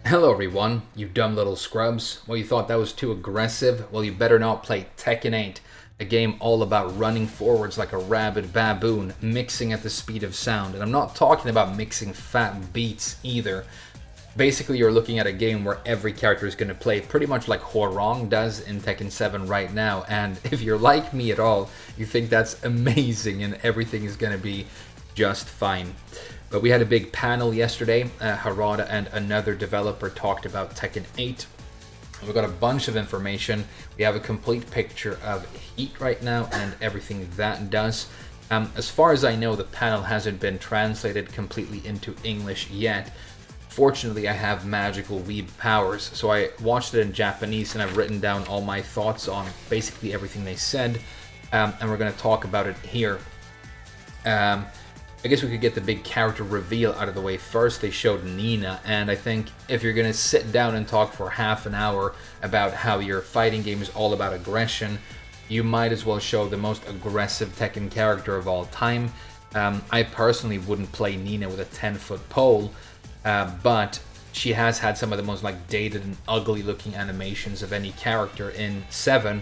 Hello everyone, you dumb little scrubs. Well, you thought that was too aggressive? Well, you better not play Tekken 8, a game all about running forwards like a rabid baboon, mixing at the speed of sound. And I'm not talking about mixing fat beats either. Basically, you're looking at a game where every character is going to play pretty much like Hwoarang does in Tekken 7 right now. And if you're like me at all, you think that's amazing and everything is going to be just fine. But we had a big panel yesterday. Harada and another developer talked about Tekken 8. We've got a bunch of information. We have a complete picture of Heat right now and everything that does. As far as I know, the panel hasn't been translated completely into English yet. Fortunately, I have magical weeb powers, so I watched it in Japanese and I've written down all my thoughts on basically everything they said. And we're going to talk about it here. I guess we could get the big character reveal out of the way first. They showed Nina, and I think if you're going to sit down and talk for half an hour about how your fighting game is all about aggression, you might as well show the most aggressive Tekken character of all time. I personally wouldn't play Nina with a 10-foot pole, but she has had some of the most dated and ugly looking animations of any character in 7.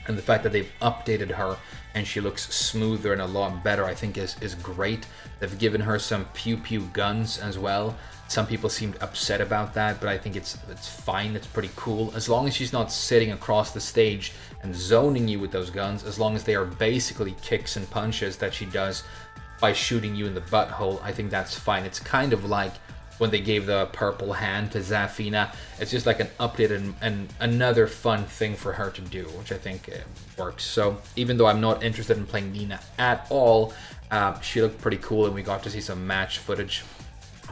And the fact that they've updated her and she looks smoother and a lot better, I think is great. They've given her some pew-pew guns as well. Some people seemed upset about that, but I think it's fine. It's pretty cool. As long as she's not sitting across the stage and zoning you with those guns, as long as they are basically kicks and punches that she does by shooting you in the butthole, I think that's fine. It's kind of like when they gave the purple hand to Zafina. It's just like an update and another fun thing for her to do, which I think works. So even though I'm not interested in playing Nina at all, she looked pretty cool and we got to see some match footage.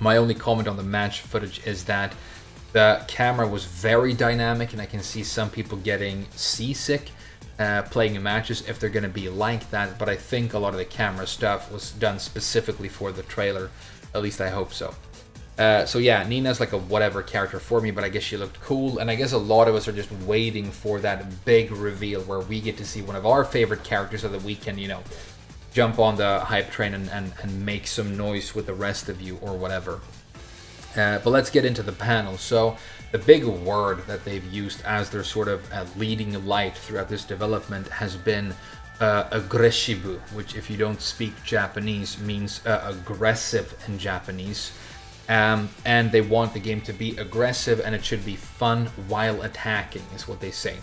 My only comment on the match footage is that the camera was very dynamic and I can see some people getting seasick playing matches if they're going to be like that, but I think a lot of the camera stuff was done specifically for the trailer. At least I hope so. So yeah, Nina's like a whatever character for me, but I guess she looked cool, and I guess a lot of us are just waiting for that big reveal where we get to see one of our favorite characters so that we can, jump on the hype train and make some noise with the rest of you or whatever. But let's get into the panel. So the big word that they've used as their sort of leading light throughout this development has been agreshibu, which if you don't speak Japanese means aggressive in Japanese. And they want the game to be aggressive and it should be fun while attacking, is what they say.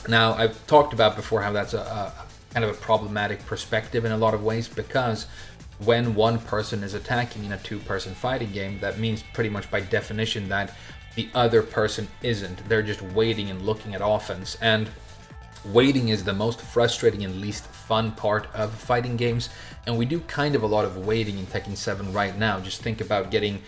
Now, I've talked about before how that's a kind of a problematic perspective in a lot of ways, because when one person is attacking in a two-person fighting game, that means pretty much by definition that the other person isn't. They're just waiting and looking at offense. And waiting is the most frustrating and least fun part of fighting games, and we do kind of a lot of waiting in Tekken 7 right now. Just think about getting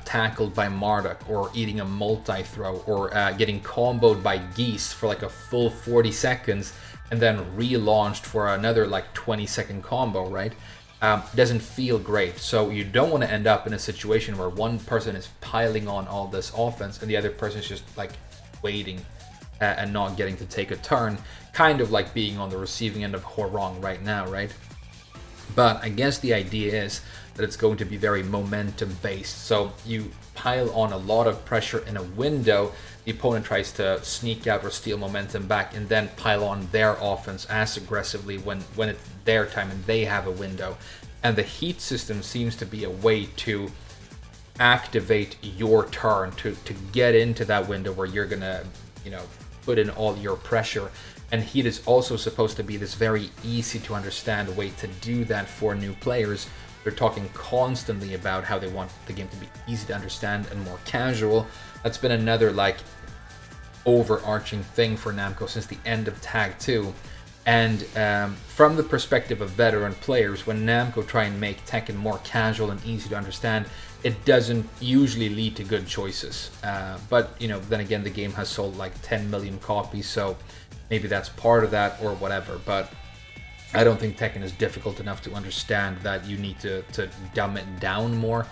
tackled by Marduk, or eating a multi-throw, or getting comboed by Geese for like a full 40 seconds and then relaunched for another 20-second combo, right? Doesn't feel great. So you don't want to end up in a situation where one person is piling on all this offense and the other person is just waiting and not getting to take a turn, kind of like being on the receiving end of Hwoarang right now, right? But I guess the idea is that it's going to be very momentum based. So you pile on a lot of pressure in a window, the opponent tries to sneak out or steal momentum back, and then pile on their offense as aggressively when it's their time and they have a window. And the heat system seems to be a way to activate your turn, to get into that window where you're gonna, put in all your pressure. And heat is also supposed to be this very easy to understand way to do that for new players. They're talking constantly about how they want the game to be easy to understand and more casual. That's been another overarching thing for Namco since the end of Tag 2. And from the perspective of veteran players, when Namco try and make Tekken more casual and easy to understand, it doesn't usually lead to good choices. But then again, the game has sold 10 million copies, so maybe that's part of that or whatever. But I don't think Tekken is difficult enough to understand that you need to dumb it down more.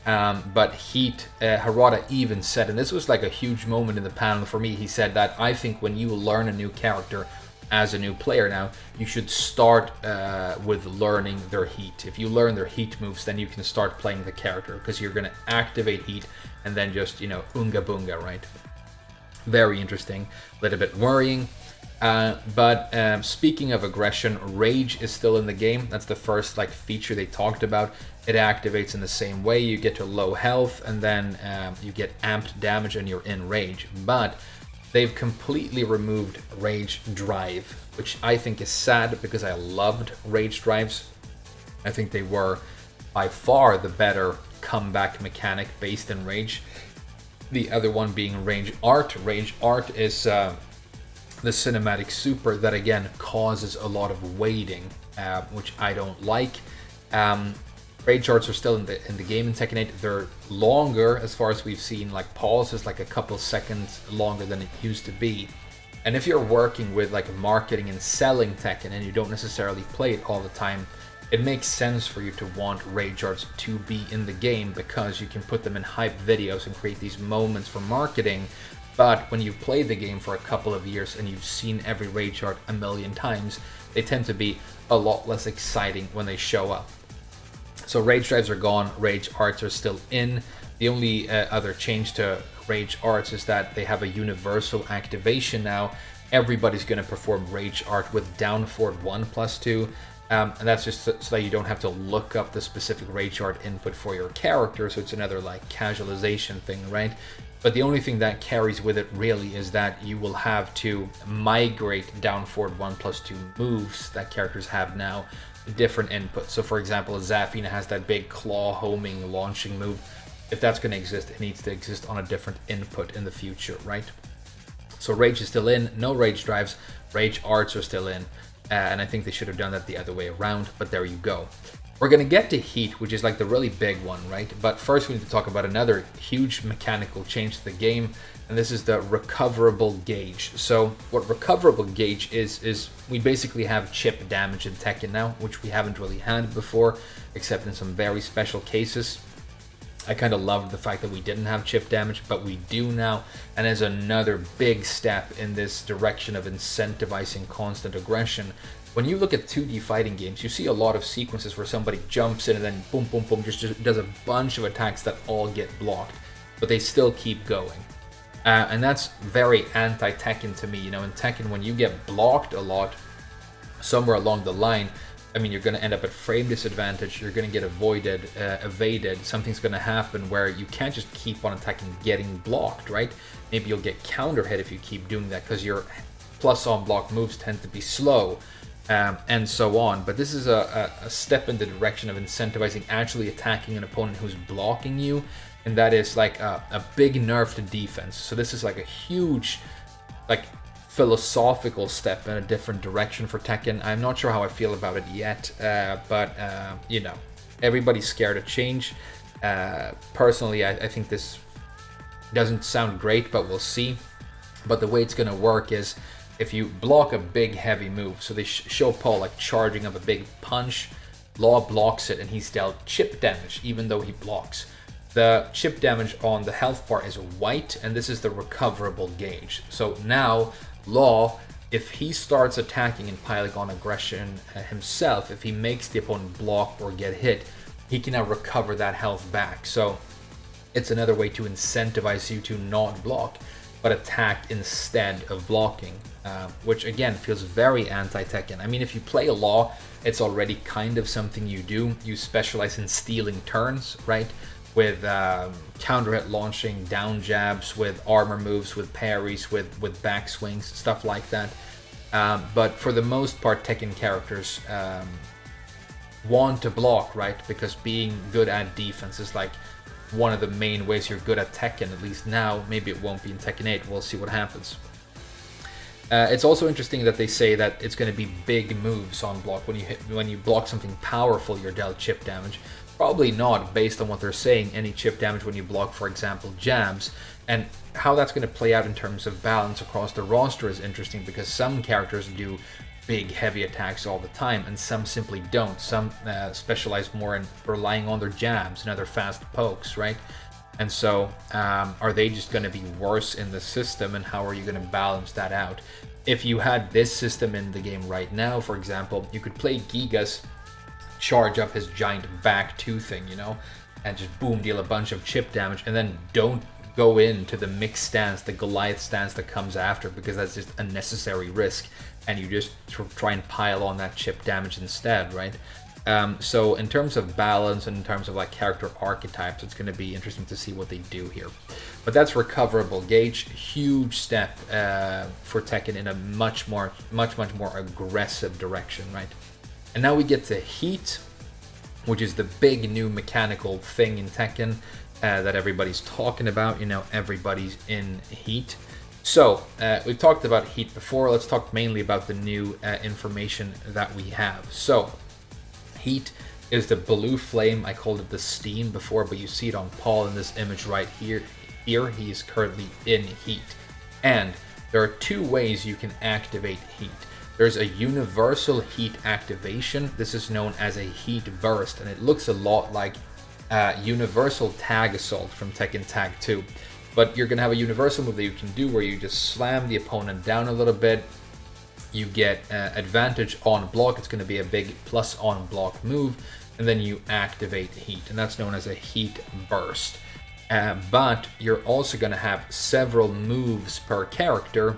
But Heat, Harada even said, and this was a huge moment in the panel for me, he said that I think when you learn a new character, as a new player now, you should start with learning their heat. If you learn their heat moves, then you can start playing the character, because you're going to activate heat and then just, you know, unga bunga, right? Very interesting, a little bit worrying. But speaking of aggression, rage is still in the game. That's the first like feature they talked about. It activates in the same way. You get to low health, and then you get amped damage and you're in rage. But they've completely removed rage drive, which I think is sad, because I loved rage drives. I think they were by far the better comeback mechanic based in rage. The other one being rage art. Rage art is the cinematic super that again causes a lot of waiting, which I don't like. Rage arts are still in the game in Tekken 8. They're longer, as far as we've seen, like pauses like a couple seconds longer than it used to be. And if you're working with like marketing and selling Tekken and you don't necessarily play it all the time, it makes sense for you to want rage arts to be in the game, because you can put them in hype videos and create these moments for marketing. But when you've played the game for a couple of years and you've seen every rage art a million times, they tend to be a lot less exciting when they show up. So rage drives are gone, rage arts are still in. The only other change to rage arts is that they have a universal activation now. Everybody's going to perform rage art with down forward 1+2. And that's just so that you don't have to look up the specific rage art input for your character. So it's another like casualization thing, right? But the only thing that carries with it really is that you will have to migrate down forward 1+2 moves that characters have now to different inputs. So for example, Zafina has that big claw homing launching move. If that's going to exist, it needs to exist on a different input in the future, right? So rage is still in, no rage drives, rage arts are still in. And I think they should have done that the other way around, but there you go. We're going to get to heat, which is like the really big one, right? But first we need to talk about another huge mechanical change to the game, and this is the recoverable gauge. So what recoverable gauge is we basically have chip damage in Tekken now, which we haven't really had before, except in some very special cases. I kind of loved the fact that we didn't have chip damage, but we do now, and as another big step in this direction of incentivizing constant aggression. When you look at 2D fighting games, you see a lot of sequences where somebody jumps in and then boom, boom, boom, just does a bunch of attacks that all get blocked, but they still keep going. And that's very anti-Tekken to me. You know, in Tekken, when you get blocked a lot, somewhere along the line, I mean, you're going to end up at frame disadvantage, you're going to get evaded, something's going to happen where you can't just keep on attacking getting blocked, right? Maybe you'll get counter hit if you keep doing that, because your plus on block moves tend to be slow. And so on. But this is a step in the direction of incentivizing actually attacking an opponent who's blocking you, and that is like a big nerf to defense. So this is like a huge like philosophical step in a different direction for Tekken. I'm not sure how I feel about it yet, but you know, everybody's scared of change. Personally, I think this doesn't sound great, but we'll see. But the way it's going to work is, if you block a big heavy move, so they show Paul like charging up a big punch, Law blocks it and he's dealt chip damage even though he blocks. The chip damage on the health bar is white, and this is the recoverable gauge. So now Law, if he starts attacking and piling on aggression himself, if he makes the opponent block or get hit, he can now recover that health back. So it's another way to incentivize you to not block, but attack instead of blocking, which again feels very anti-Tekken. I mean, if you play a Law, it's already kind of something you do. You specialize in stealing turns, right? With counter hit launching, down jabs, with armor moves, with parries, with backswings, stuff like that. But for the most part, Tekken characters want to block, right? Because being good at defense is like one of the main ways you're good at Tekken, at least now. Maybe it won't be in Tekken 8, we'll see what happens. It's also interesting that they say that it's going to be big moves on block. When you block something powerful, you're dealt chip damage. Probably not, based on what they're saying, any chip damage when you block, for example, jabs. And how that's going to play out in terms of balance across the roster is interesting, because some characters do big heavy attacks all the time and some simply don't. Some specialize more in relying on their jabs and other fast pokes, right? And so are they just going to be worse in the system, and how are you going to balance that out? if you had this system in the game right now, for example, you could play Gigas, charge up his giant back 2 thing, you know, and just boom, deal a bunch of chip damage, and then don't go into the mixed stance, the Goliath stance that comes after, because that's just unnecessary risk, and you just try and pile on that chip damage instead, right? So in terms of balance and in terms of like character archetypes, it's going to be interesting to see what they do here. But that's recoverable gauge, huge step for Tekken in a much more aggressive direction, right? And now we get to heat, which is the big new mechanical thing in Tekken that everybody's talking about. You know, everybody's in heat. So we've talked about heat before. Let's talk mainly about the new information that we have. So heat is the blue flame. I called it the steam before, but you see it on Paul in this image right here. Here he is currently in heat. And there are 2 ways you can activate heat. There's a universal heat activation. This is known as a heat burst, and it looks a lot like universal tag assault from Tekken Tag 2. But you're going to have a universal move that you can do where you just slam the opponent down a little bit. You get advantage on block. It's going to be a big plus on block move, and then you activate heat, and that's known as a heat burst. But you're also going to have several moves per character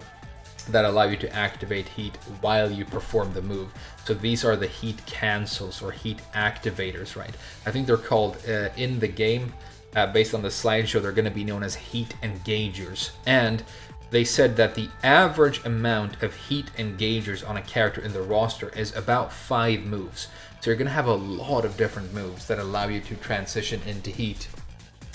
that allow you to activate heat while you perform the move. So these are the heat cancels or heat activators, right? I think they're called in the game, based on the slideshow, they're going to be known as heat engagers. And they said that the average amount of heat engagers on a character in the roster is about 5 moves. So you're going to have a lot of different moves that allow you to transition into heat.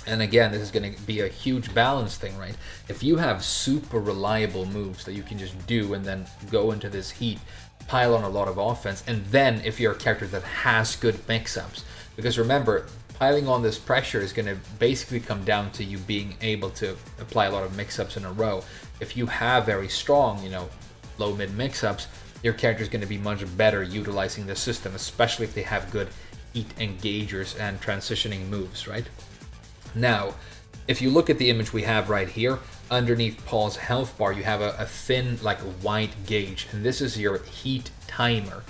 And again, this is going to be a huge balance thing, right? If you have super reliable moves that you can just do and then go into this heat, pile on a lot of offense, and then if you're a character that has good mix-ups, because remember, piling on this pressure is going to basically come down to you being able to apply a lot of mix-ups in a row. If you have very strong, you know, low-mid mix-ups, your character is going to be much better utilizing the system, especially if they have good heat engagers and transitioning moves, right? Now, if you look at the image we have right here, underneath Paul's health bar, you have a thin, like white gauge, and this is your heat timer.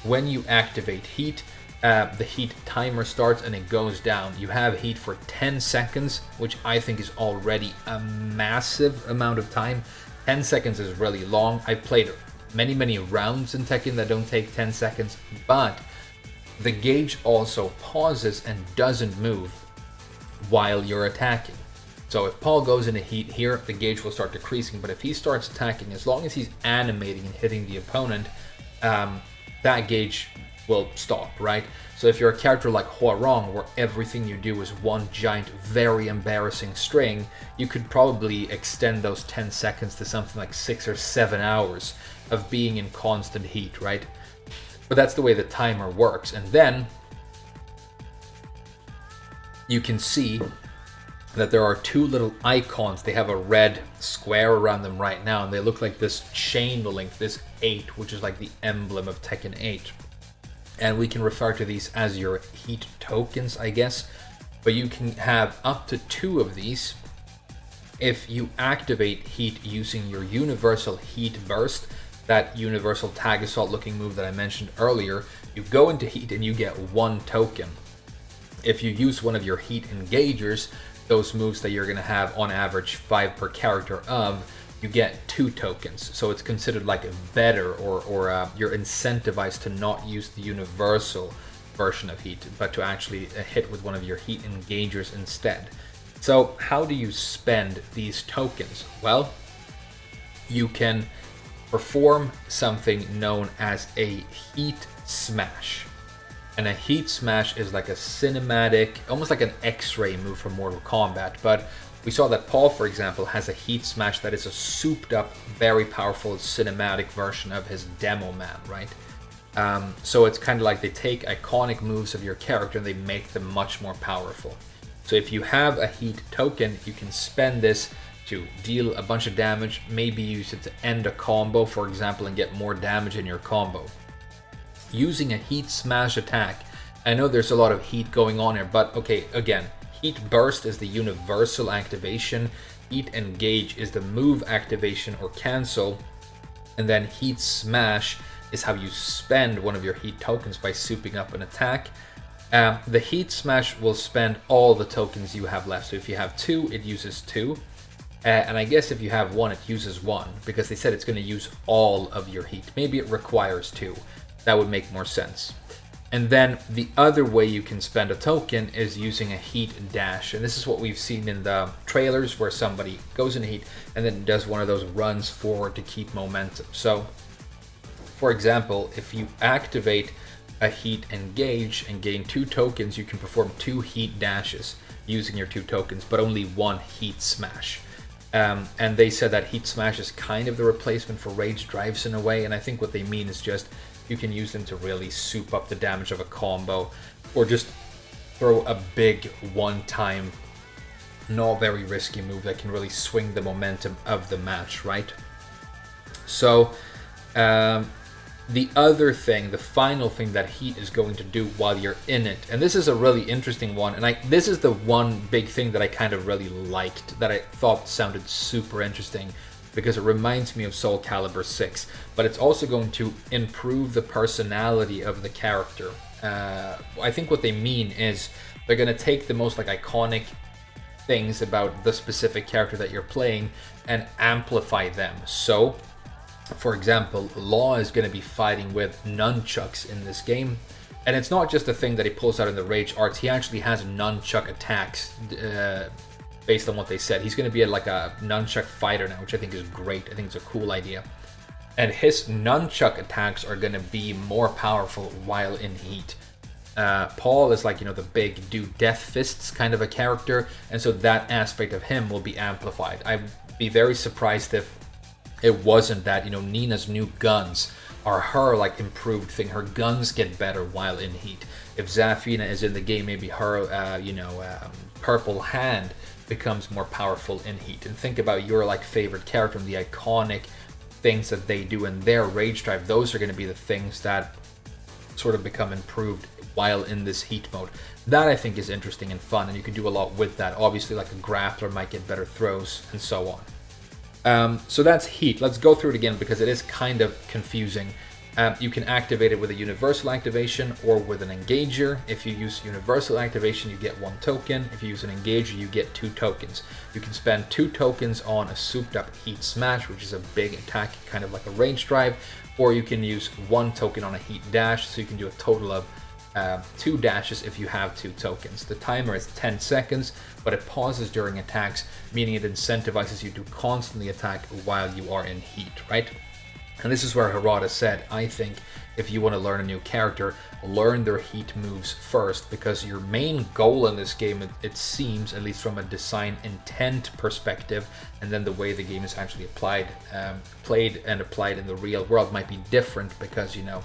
When you activate heat, the heat timer starts and it goes down. You have heat for 10 seconds, which I think is already a massive amount of time. 10 seconds is really long. I've played many rounds in Tekken that don't take 10 seconds, but the gauge also pauses and doesn't move while you're attacking. So if Paul goes into heat here, the gauge will start decreasing, but if he starts attacking, as long as he's animating and hitting the opponent, that gauge will stop, right? So if you're a character like Huarong, where everything you do is one giant, very embarrassing string, you could probably extend those 10 seconds to something like 6 or 7 hours of being in constant heat, right? But that's the way the timer works. And then you can see that there are 2 little icons. They have a red square around them right now, and they look like this chain link, this 8, which is like the emblem of Tekken 8. And we can refer to these as your heat tokens, I guess. But you can have up to 2 of these if you activate heat using your universal heat burst, that universal tag assault looking move that I mentioned earlier. You go into heat and you get 1 token. If you use one of your heat engagers, those moves that you're going to have on average 5 per character of, you get 2 tokens. So it's considered like a better, or you're incentivized to not use the universal version of heat, but to actually hit with one of your heat engagers instead. So how do you spend these tokens? Well, you can perform something known as a heat smash. And a heat smash is like a cinematic, almost like an X-ray move from Mortal Kombat. But we saw that Paul, for example, has a heat smash that is a souped up, very powerful cinematic version of his demo man, right? So it's kind of like they take iconic moves of your character and they make them much more powerful. So if you have a heat token, you can spend this to deal a bunch of damage, maybe use it to end a combo, for example, and get more damage in your combo. Using a heat smash attack, I know there's a lot of heat going on here, but okay, again, heat burst is the universal activation, heat engage is the move activation or cancel, And then Heat Smash is how you spend one of your heat tokens by souping up an attack. The Heat Smash will spend all the tokens you have left. So if you have 2, it uses 2. And I guess if you have 1, it uses 1, because they said it's going to use all of your heat. Maybe it requires 2. That would make more sense. And then the other way you can spend a token is using a heat dash. And this is what we've seen in the trailers, where somebody goes into heat and then does one of those runs forward to keep momentum. So, for example, if you activate a heat engage and gain 2 tokens, you can perform 2 heat dashes using your 2 tokens, but only 1 heat smash. And they said that heat smash is kind of the replacement for rage drives in a way, and I think what they mean is just you can use them to really soup up the damage of a combo, or just throw a big one-time, not very risky move that can really swing the momentum of the match, right? So the other thing, the final thing that Heat is going to do while you're in it, and this is a really interesting one, and this is the one big thing that I kind of really liked, that I thought sounded super interesting, because it reminds me of Soul Calibur 6, but it's also going to improve the personality of the character. I think what they mean is they're going to take the most like iconic things about the specific character that you're playing and amplify them. So, for example, Law is going to be fighting with nunchucks in this game, and it's not just a thing that he pulls out in the Rage arts. He actually has nunchuck attacks based on what they said. He's going to be like a nunchuck fighter now, which I think is great. I think it's a cool idea. And his nunchuck attacks are going to be more powerful while in heat. Paul is like, you know, the big do death fists kind of a character, and so that aspect of him will be amplified. I'd be very surprised if it wasn't that, you know, Nina's new guns are her like improved thing. Her guns get better while in heat. If Zafina is in the game, maybe her, purple hand becomes more powerful in heat. And think about your like favorite character and the iconic things that they do in their rage drive. Those are going to be the things that sort of become improved while in this heat mode. That I think is interesting and fun, and you can do a lot with that. Obviously, like a grappler might get better throws and so on. So that's heat. Let's go through it again because it is kind of confusing. You can activate it with a universal activation or with an engager. If you use universal activation, you get 1 token. If you use an engager, you get 2 tokens. You can spend 2 tokens on a souped up heat smash, which is a big attack, kind of like a range drive, or you can use 1 token on a heat dash, so you can do a total of 2 dashes if you have 2 tokens. The timer is 10 seconds, but it pauses during attacks, meaning it incentivizes you to constantly attack while you are in heat, right? And this is where Harada said, I think if you want to learn a new character, learn their heat moves first, because your main goal in this game, it seems, at least from a design intent perspective, and then the way the game is actually played and applied in the real world might be different, because, you know,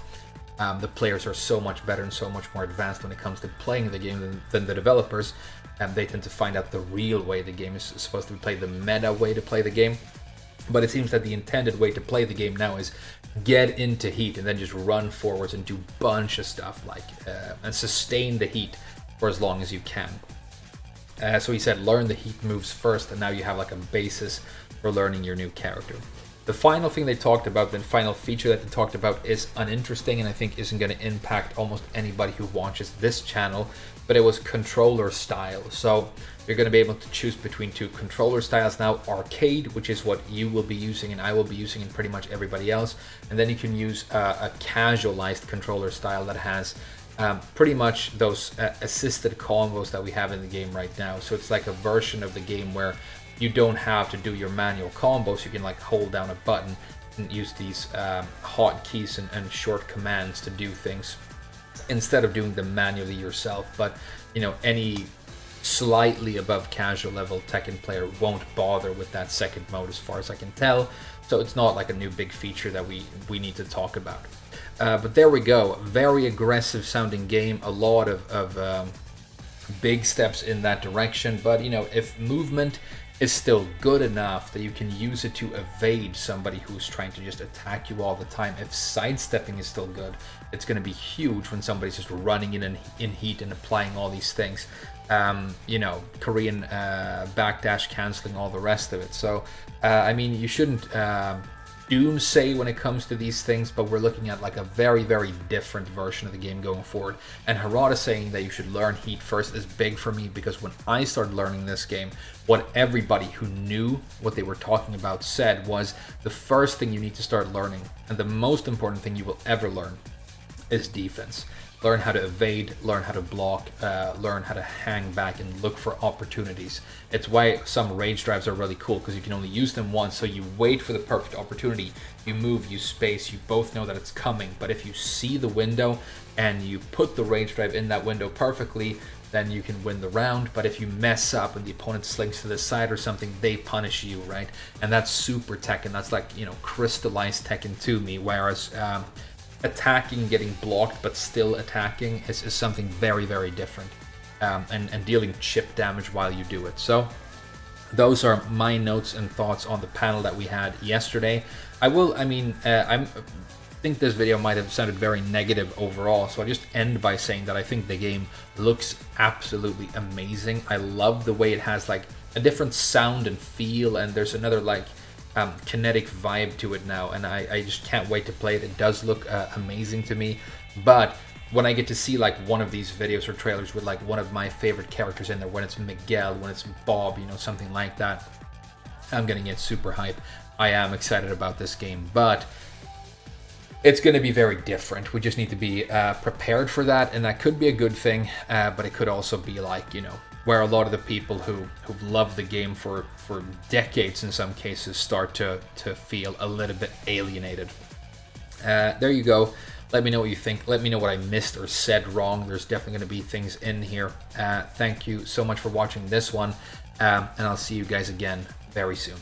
the players are so much better and so much more advanced when it comes to playing the game than the developers, and they tend to find out the real way the game is supposed to be played, the meta way to play the game. But it seems that the intended way to play the game now is get into heat and then just run forwards and do a bunch of stuff, like and sustain the heat for as long as you can. So he said learn the heat moves first, and now you have like a basis for learning your new character. The final thing they talked about, the final feature that they talked about, is uninteresting and I think isn't going to impact almost anybody who watches this channel, but it was controller style. So you're going to be able to choose between 2 controller styles now: arcade, which is what you will be using and I will be using and pretty much everybody else, and then you can use a casualized controller style that has pretty much those assisted combos that we have in the game right now. So it's like a version of the game where you don't have to do your manual combos. You can like hold down a button and use these hotkeys and short commands to do things instead of doing them manually yourself. But you know, any slightly above casual level Tekken player won't bother with that second mode, as far as I can tell. So it's not like a new big feature that we need to talk about. But there we go. Very aggressive sounding game. A lot of big steps in that direction. But you know, if movement is still good enough that you can use it to evade somebody who's trying to just attack you all the time, if sidestepping is still good, it's going to be huge when somebody's just running in heat and applying all these things. You know, Korean backdash canceling, all the rest of it. So I mean, you shouldn't doomsay when it comes to these things, but we're looking at like a very, very different version of the game going forward. And Harada saying that you should learn Heat first is big for me, because when I started learning this game, what everybody who knew what they were talking about said was the first thing you need to start learning, and the most important thing you will ever learn, is defense. Learn how to evade, learn how to block, learn how to hang back and look for opportunities. It's why some rage drives are really cool, because you can only use them once, so you wait for the perfect opportunity, you move, you space, you both know that it's coming. But if you see the window and you put the rage drive in that window perfectly, then you can win the round. But if you mess up and the opponent slinks to the side or something, they punish you, right? And that's super Tekken. That's like, you know, crystallized Tekken to me, whereas attacking, getting blocked, but still attacking is something very, very different, and dealing chip damage while you do it. So those are my notes and thoughts on the panel that we had yesterday. I think this video might have sounded very negative overall, so I'll just end by saying that I think the game looks absolutely amazing. I love the way it has like a different sound and feel, and there's another like kinetic vibe to it now, and I just can't wait to play it. It does look amazing to me. But when I get to see like one of these videos or trailers with like one of my favorite characters in there, when it's Miguel, when it's Bob, you know, something like that, I'm gonna get super hype. I am excited about this game, but it's going to be very different. We just need to be prepared for that, and that could be a good thing, but it could also be like, you know, where a lot of the people who've loved the game for decades in some cases start to feel a little bit alienated. There you go. Let me know what you think. Let me know what I missed or said wrong. There's definitely going to be things in here. Thank you so much for watching this one, and I'll see you guys again very soon.